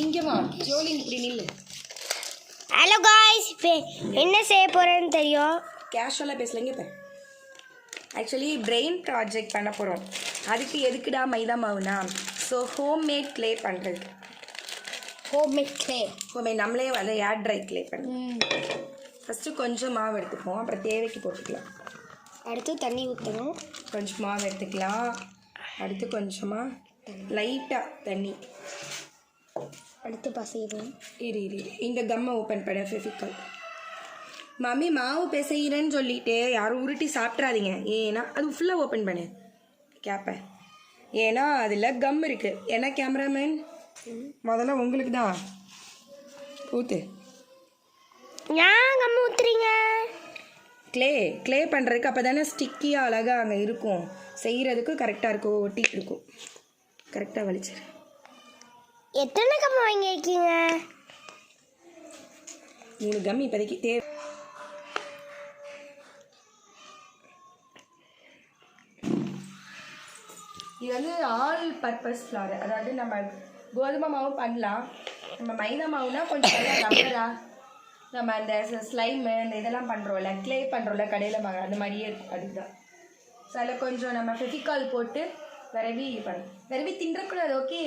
இங்கே வா ஜோலி இப்படி நில்லு. ஹலோ காய்ஸ், இப்போ என்ன செய்ய போகிறேன்னு தெரியும். கேஷுவலாக பேசலைங்க. இப்போ ஆக்சுவலி பிரெயின் ப்ராஜெக்ட் பண்ண போகிறோம். அதுக்கு எதுக்குடா மைதா மாவுனா, ஸோ ஹோம்மேட் க்ளே பண்ணுறது. ஹோம்மேட் க்ளே நம்மளே வந்து ஏர் ட்ரை க்ளே பண்ணுவோம். ஃபஸ்ட்டு கொஞ்சம் மாவு எடுத்துப்போம், அப்புறம் தேவைக்கு போட்டுக்கலாம். அடுத்து தண்ணி ஊற்றணும். கொஞ்சம் மாவு எடுத்துக்கலாம். அடுத்து கொஞ்சமாக லைட்டாக தண்ணி. அடுத்து பசையிடும். இரு இந்த கம்மை ஓப்பன் பண்ண ஃபெவிகால். மம்மி மாவு பிசைகிறேன்னு சொல்லிட்டு யாரும் உருட்டி சாப்பிட்றாதீங்க. ஏன்னா அது ஃபுல்லாக ஓப்பன் பண்ணு கேப்பை. ஏன்னா அதில் கம் இருக்குது. ஏன்னா கேமராமேன் முதல்ல உங்களுக்கு தான் ஊற்று. ஏன் கம் ஊற்றுறீங்க? க்ளே பண்ணுறதுக்கு அப்போ தானே ஸ்டிக்கியாக அழகாக அங்கே இருக்கும். செய்கிறதுக்கு கரெக்டாக இருக்கும், ஒட்டிகிட்டு இருக்கும். கரெக்டாக வலிச்சிரு. எத்தனை கம் வாங்கியிருக்கீங்க? 3 கம் இப்போதைக்கு தேவை. இது வந்து ஆல் பர்பஸ் ஃப்ளார். அதாவது நம்ம கோதுமை மாவும் பண்ணலாம். நம்ம மைதா மாவுனா கொஞ்சம் நல்லா ரப்பரா நம்ம அந்த ஸ்லைமு அந்த இதெல்லாம் பண்ணுறோம்ல, க்ளே பண்ணுறோம்ல கடையில் அந்த மாதிரியே இருக்கும். அதுதான். ஸோ அதில் கொஞ்சம் நம்ம ஃபெவிகால் போட்டு விரவி தின்றக்கூடாது. ஓகே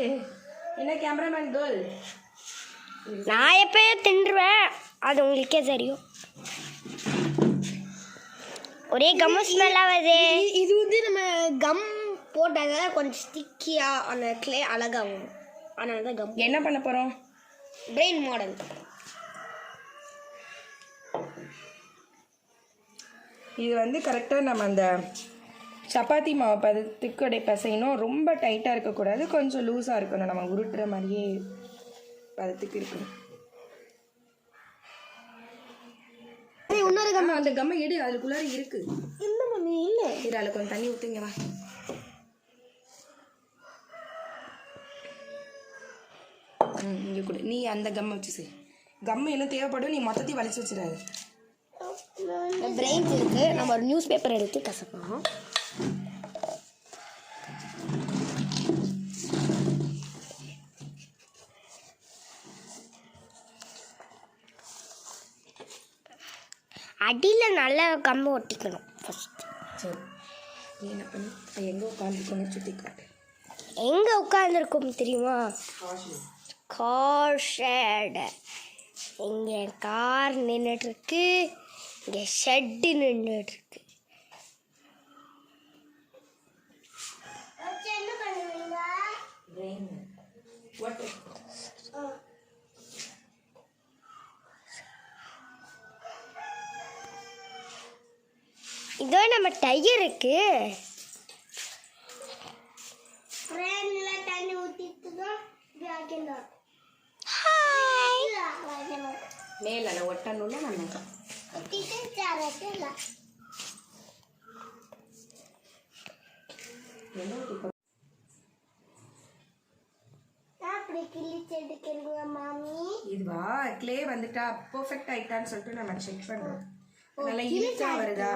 என்ன கேமராமேன் கேர்ள்? நான் எப்பயும் தின்றுவேன், அது உங்களுக்கே தெரியும். ஒரே கம் ஸ்மெல்லாக வருது. இது வந்து நம்ம கம் போட்டாங்க கொஞ்சம் ஸ்டிக்கியாக அந்த க்ளே அழகாகும். அதனால தான் கம். என்ன பண்ண போகிறோம்? Brain model. இது வந்து கரெக்டாக நம்ம அந்த சப்பாத்தி மாவு பதத்துக்கு பசையணும். ரொம்ப டைட்டாக இருக்கக்கூடாது, கொஞ்சம் லூஸாக இருக்கணும். நம்ம உருட்டுற மாதிரியே பதத்துக்கு இருக்கணும். இன்னொரு கம். அந்த கம்மை எடு, அதுக்குள்ளார இருக்கு. இல்லை மம்மி, இல்லை. இது அதில் கொஞ்சம் தண்ணி ஊற்றுங்க. வா இங்கே கொடு. நீ அந்த கம்மை வச்சு செய். கம்மு என்ன தேவைப்படும், நீ மொத்தத்தையும் வலிச்சு வச்சிடாது. பிரெயின் இருக்கு. நம்ம ஒரு நியூஸ் பேப்பர் எடுத்து கசப்போம். அடியில் நல்லா கம்பு ஒட்டிக்கணும் ஃபஸ்ட். சரி, நீ என்ன பண்ணு, எங்கே உட்காந்துருக்கோன்னு சுற்றி காட்டு. எங்கே உட்காந்துருக்கோம் தெரியுமா? Car shed. இங்கே கார் நின்றுட்டுருக்கு, இங்கே ஷெட்டு நின்றுட்டுருக்கு. இதோ நம்ம டயர் இருக்கு. மேல ஒட்டணும்ல நம்ம. இதுவா க்ளே வந்துட்டா பெர்ஃபெக்ட் ஆயிட்டான்னு சொல்லிட்டு நம்ம செக் பண்றோம். நல்லா இழுத்தா வருதா?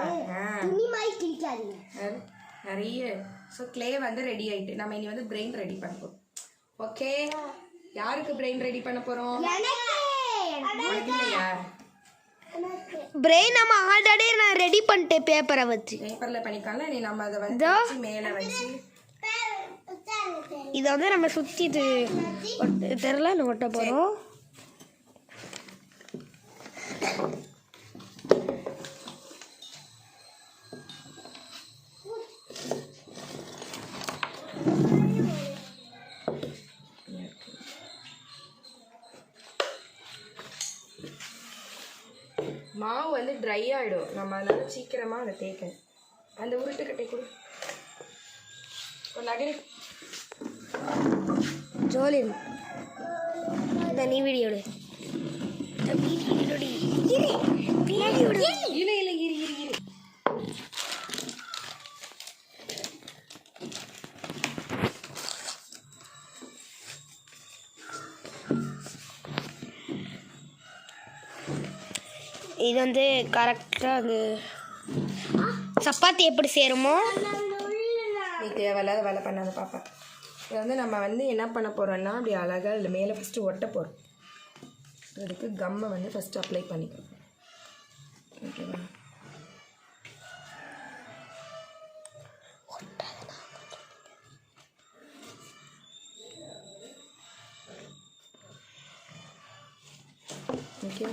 நிறைய. ஸோ க்ளே வந்து ரெடி ஆயிட்டு நம்ம இனி வந்து பிரெயின் ரெடி பண்ணுறோம். ஓகே, யாருக்கு பிரெயின் ரெடி பண்ண போறோம்? பிரெயின் நம்ம ஆல்ரெடி நான் ரெடி பண்ணிட்டேன். பேப்பரை வச்சு பேப்பர்ல பண்ணிக்கலாம். நீ நம்ம அதை வந்து மேலே வச்சு இதை வந்து நம்ம சுற்றி இது தெரியல ஒட்ட போகிறோம். மாவு வந்து ட்ரை ஆகிடும். நம்ம அதனால சீக்கிரமாக அதை தேய்க்கணும். அந்த உருட்டுக்கட்டை கொடு. ஒரு நகரி ஜோலின் இந்த நீ வீடியோடு இல்லை இரு. இது வந்து கரெக்டாக அது சப்பாத்தி எப்படி சேருமோ. நீ தேவையில்லாத வேலை பண்ணாத பாப்பா. இதை வந்து நம்ம வந்து என்ன பண்ண போகிறோம்னா அப்படி அழகாக இதில் மேலே ஃபஸ்ட்டு ஒட்ட போகிறோம். அதுக்கு கம்மை வந்து ஃபஸ்ட்டு அப்ளை பண்ணிக்கணும். ஓகேவா? ஓகே.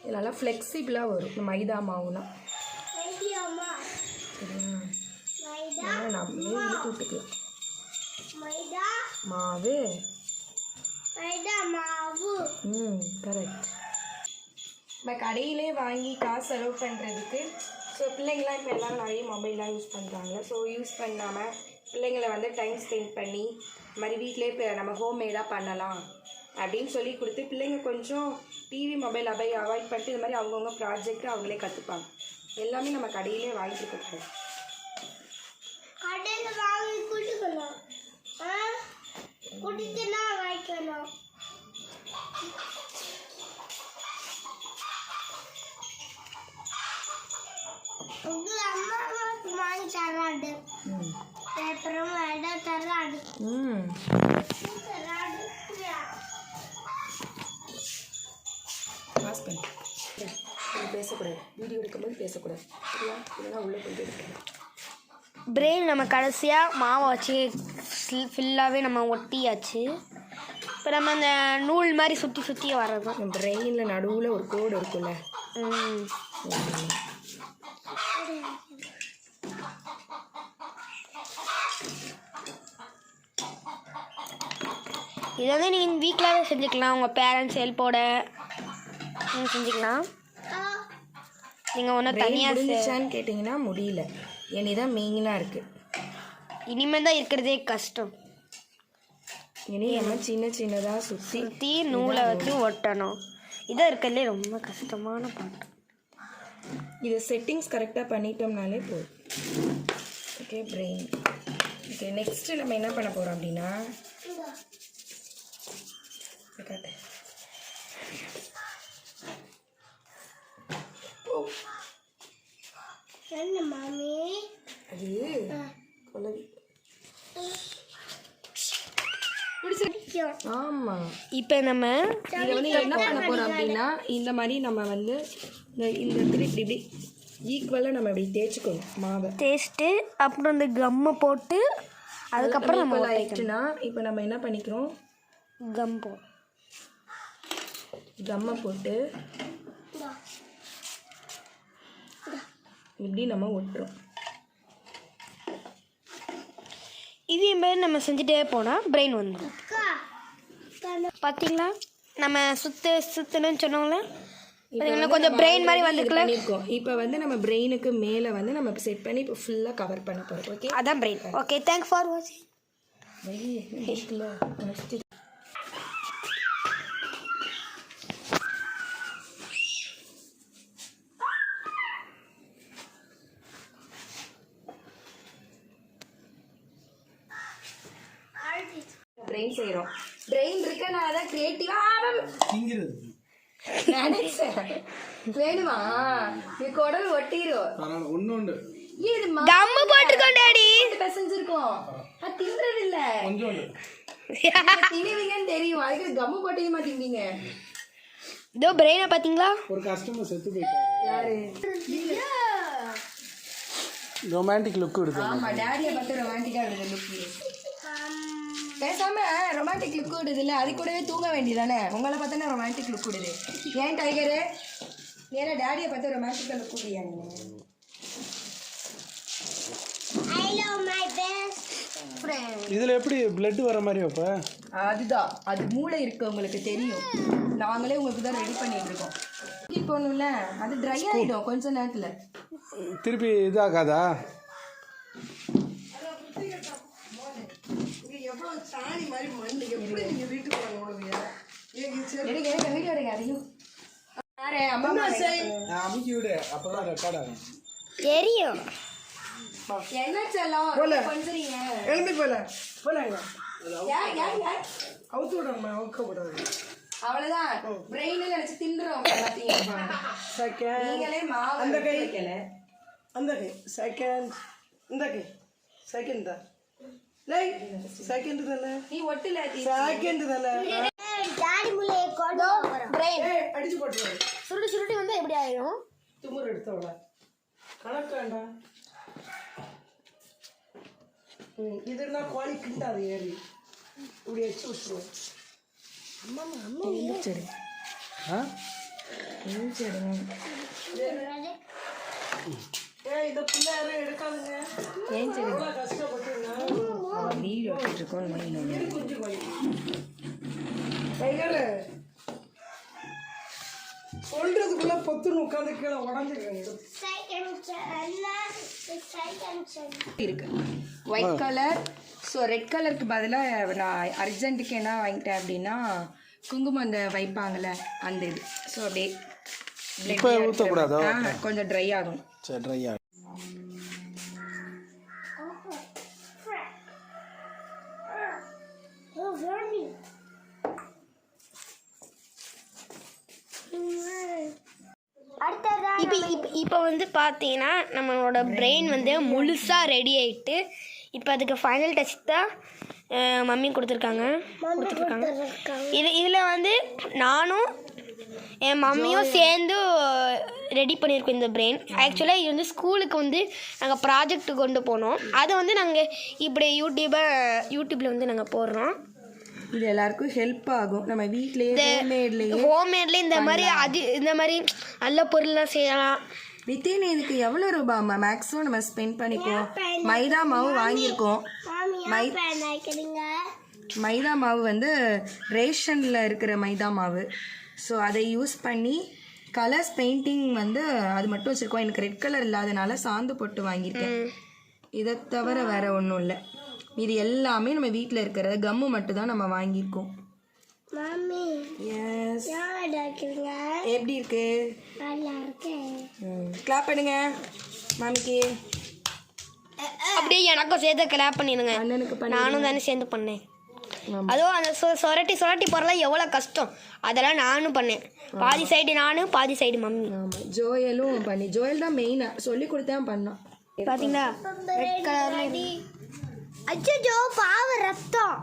இது நல்லா ஃப்ளெக்சிபிளாக வரும் இந்த மைதா மாவுனா. சரியா? நம்மளே இழுத்து விட்டுக்கலாம். மாவு கரெக்ட். நம்ம கடையிலே வாங்கி காசு செலவு பண்ணுறதுக்கு ஸோ பிள்ளைங்களாம் இப்போ எல்லோரும் நிறைய மொபைல்லாம் யூஸ் பண்ணுறாங்க. ஸோ யூஸ் பண்ணாமல் பிள்ளைங்களை வந்து டைம் ஸ்பெண்ட் பண்ணி இந்த மாதிரி வீட்டிலே இப்போ நம்ம ஹோம்மேடாக பண்ணலாம் அப்படின்னு சொல்லி கொடுத்து பிள்ளைங்க கொஞ்சம் டிவி மொபைல் அவாய்ட் பண்ணிட்டு இது மாதிரி அவங்கவுங்க ப்ராஜெக்ட் அவங்களே கற்றுப்பாங்க. எல்லாமே நம்ம கடையிலே வாங்கிட்டு கொடுக்கணும். பேசக்கூடாது, வீடியோ எடுக்கும்போது பேசக்கூடாது. சரியா? இல்லைன்னா உள்ளே போயிட்டு எடுக்கணும். பிரெயின் நம்ம கடைசியாக மாவை வச்சு ஃபுல்லாகவே நம்ம ஒட்டியாச்சு. இப்போ நம்ம அந்த நூல் மாதிரி சுற்றி சுற்றி வர்றது தான். பிரெயினில் நடுவில் ஒரு கோடு இருக்குல்ல. இதை வந்து நீங்கள் வீட்டிலாவே செஞ்சுக்கலாம். உங்கள் பேரண்ட்ஸ் ஹெல்ப்போட நீங்கள் செஞ்சுக்கலாம். நீங்கள் ஒன்றும் தனியாக கேட்டிங்கன்னா முடியல. இனிதான் மெயினாக இருக்குது. இனிமேல் தான் இருக்கிறதே கஷ்டம். இனி நம்ம சின்ன சின்னதாக சுற்றி நூலை வச்சு ஒட்டணும். இதான் இருக்கிறதுலே ரொம்ப கஷ்டமான பாட்டு. இதை செட்டிங்ஸ் கரெக்டாக பண்ணிட்டோம்னாலே போதும். Okay brain. ஓகே நெக்ஸ்ட்டு நம்ம என்ன பண்ண போகிறோம் அப்படின்னா அது ஆமா. இப்போ நம்ம இதை வந்து என்ன பண்ண போறோம் அப்படின்னா இந்த மாதிரி நம்ம வந்து இந்த இப்படி ஈக்குவலாக நம்ம இப்படி தேய்ச்சிக்கணும். மாவை தேய்ச்சிட்டு அப்புறம் இந்த கம்மை போட்டு அதுக்கப்புறம் நம்ம ஆயிடுச்சுன்னா இப்போ நம்ம என்ன பண்ணிக்கிறோம், கம்மை போட்டு இப்படி நம்ம ஒட்டுறோம். இதே மாதிரி நம்ம செஞ்சுட்டே போனால் பிரெயின் வந்துடும். பார்த்தீங்களா நம்ம சுத்தணும்னு சொன்னோம்ல, கொஞ்சம் பிரெயின் மாதிரி வந்துக்கலாம். இப்போ வந்து நம்ம பிரெயினுக்கு மேலே வந்து நம்ம செட் பண்ணி இப்போ ஃபுல்லாக கவர் பண்ண போகிறோம். ஓகே அதான் பிரெயின். ஓகே தேங்க்ஸ் ஃபார் வாட்சிங். பிரெயின் செய்கிறோம். பிரெயின் இருக்கனால தான் கிரியேட்டிவாக நினைச்சேன். வேணுமா? நீ குடல் ஒட்டிரும். ஒண்ணு கம்மு போட்டுக்கோம் டாடி. செஞ்சிருக்கோம். அது தின்றது இல்ல. தின்னுவீங்கன்னு தெரியும். அதுக்கு கம்மு போட்டே மாட்டீங்க. இதோ பிரெயினை பாத்தீங்களா? ஒரு கஸ்டமர் செத்து போயிட்டாரு. யாரு? ரொமான்டிக் லுக் கொடுத்து. ஆமா டாடியை பார்த்து ரொமான்டிக்கா விடுது லுக். பேசாம ரொமான்டிக் லுக் விடுது இல்ல, அது கூடவே தூங்க வேண்டியதானே. உங்களை பார்த்தா ரொமான்டிக் லுக் விடுது. ஏன் டைகரு? ஏன்னா டாடியை பார்த்து ரொமான்டிக்கா லுக் விடுறியா நீங்க? இதுல எப்படி பிளட் வர மாதிரி அப்ப? அதுதான், அது மூளை இருக்கு, உங்களுக்கு தெரியும். நாங்களே உங்களுக்கு தான் ரெடி பண்ணிட்டு இருக்கோம். போகணும்ல, அது ட்ரை ஆகிடும் கொஞ்ச நேரத்தில். திருப்பி இதாகாதா? சாணி மாதிரி மண்ணு எப்படி நீங்க வீட்டுக்கு வாங்க உழுவியா? எடுங்க வீடியோ எடுங்க அதையும் யாரு அம்மா அமுக்கி விடு அப்பதான் ரெக்கார்ட் ஆகும். தெரியும். என்ன செல்லம் கொஞ்சறீங்க எழும்பி போலாங்க. யார் அவுத்து விடணுமா? அவுக்க விடாது. அவ்வளவுதான் பிரெயின் நினைச்சு தின்றுறோம் பாத்தீங்க. செகண்ட் நீங்களே மாவு அந்த கை வைக்கல. அந்த கை செகண்ட் இந்த கை செகண்ட் தான் செகண்ட் தானே நீ ஒட்டுல செகண்ட் தானே டாடி முளையை கொண்டு பிரெயின் அடிச்சு போட்டுருவாரு. சுருட்டி வந்தா எப்படி ஆயிரும்? துமுறு எடுத்தவள கணக்கு வேண்டாம். இதுனா கோழி கிண்டாது ஏறி இப்படி வச்சு விட்டுருவோம். ஆ இதை பிள்ளை யாரும் எடுக்காதுங்க. எவ்வளோ கஷ்டப்பட்டுருங்க. வீடியோ இருக்கோம் குஞ்சு கோழி கைகள் சொல்றதுக்குள்ள பொத்துன்னு உட்காந்து கீழே உடஞ்சிருக்காங்க. இருக்கு ஒயிட் கலர். ஸோ ரெட் கலருக்கு பதிலாக நான் அர்ஜென்ட்டுக்கு என்ன வாங்கிட்டேன் அப்படின்னா குங்குமம் அந்த வைப்பாங்கள்ல அந்த இது. ஸோ அப்படியே இப்போ ஊற்றக்கூடாதோ? கொஞ்சம் ட்ரை ஆகும். சரி ட்ரை ஆகும். இப்போ வந்து பார்த்தீங்கன்னா நம்மளோட பிரெயின் வந்து முழுசாக ரெடி ஆகிட்டு இப்போ அதுக்கு ஃபைனல் டச் தான் மம்மி கொடுத்துருக்காங்க. இதில் வந்து நானும் என் மம்மியும் சேர்ந்து ரெடி பண்ணியிருக்கோம் இந்த பிரெயின். ஆக்சுவலாக இது வந்து ஸ்கூலுக்கு வந்து நாங்கள் ப்ராஜெக்ட் கொண்டு போனோம். அதை வந்து நாங்கள் இப்படி யூடியூப்பில் வந்து நாங்கள் போடுறோம். இது எல்லாருக்கும் ஹெல்ப் ஆகும். நம்ம வீட்லேயே ஹோம்மேட்லேயே இந்த மாதிரி நல்ல பொருள்லாம் செய்யலாம். வித்தின் இதுக்கு எவ்வளோ ரூபாய் மேக்ஸிமம் நம்ம ஸ்பெண்ட் பண்ணிக்குவோம். மைதா மாவு வாங்கியிருக்கோம். மைதா மாவு வந்து ரேஷனில் இருக்கிற மைதா மாவு. ஸோ அதை யூஸ் பண்ணி கலர்ஸ் பெயிண்டிங் வந்து அது மட்டும் வச்சுருக்கோம். எனக்கு ரெட் கலர் இல்லாதனால சாந்து போட்டு வாங்கியிருக்கேன். இதை தவிர வேறு ஒன்றும் இல்லை. இது எல்லாமே நம்ம வீட்டில் இருக்கிற கம்மு மட்டும் தான் நம்ம வாங்கியிருக்கோம். எப்படி இருக்கு? கிளாப் பண்ணுங்க மாமிக்கு. அப்படியே எனக்கும் சேர்த்து கிளாப் பண்ணிடுங்க. அண்ணனுக்கு நானும் தானே சேர்ந்து பண்ணேன். அதுவும் அந்த சொரட்டி போறலாம் எவ்வளோ கஷ்டம். அதெல்லாம் நானும் பண்ணேன். பாதி சைடு நானும் பாதி சைடு மம்மி. ஆமாம் ஜோயலும் பண்ணி. ஜோயல் தான் மெயினாக சொல்லி கொடுத்தேன் பண்ணான். பார்த்தீங்களா ரெட் கலர்ல. அச்சோ பாவ ரத்தம்.